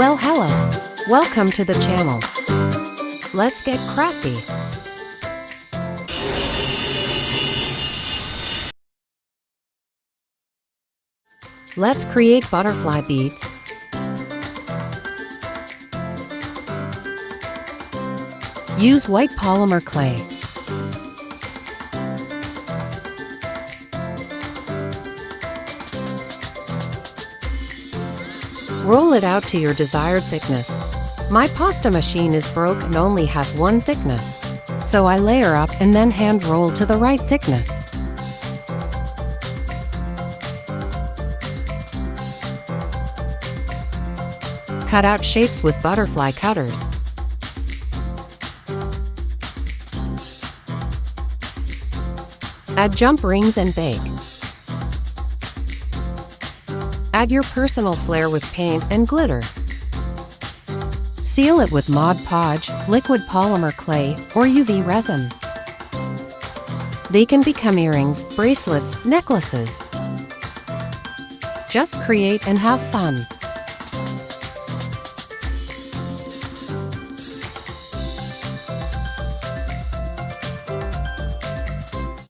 Well, hello. Welcome to the channel. Let's get crafty. Let's create butterfly beads. Use white polymer clay. Roll it out to your desired thickness. My pasta machine is broke and only has one thickness, so I layer up and then hand roll to the right thickness. Cut out shapes with butterfly cutters. Add jump rings and bake. Add your personal flair with paint and glitter. Seal it with Mod Podge, liquid polymer clay, or UV resin. They can become earrings, bracelets, necklaces. Just create and have fun.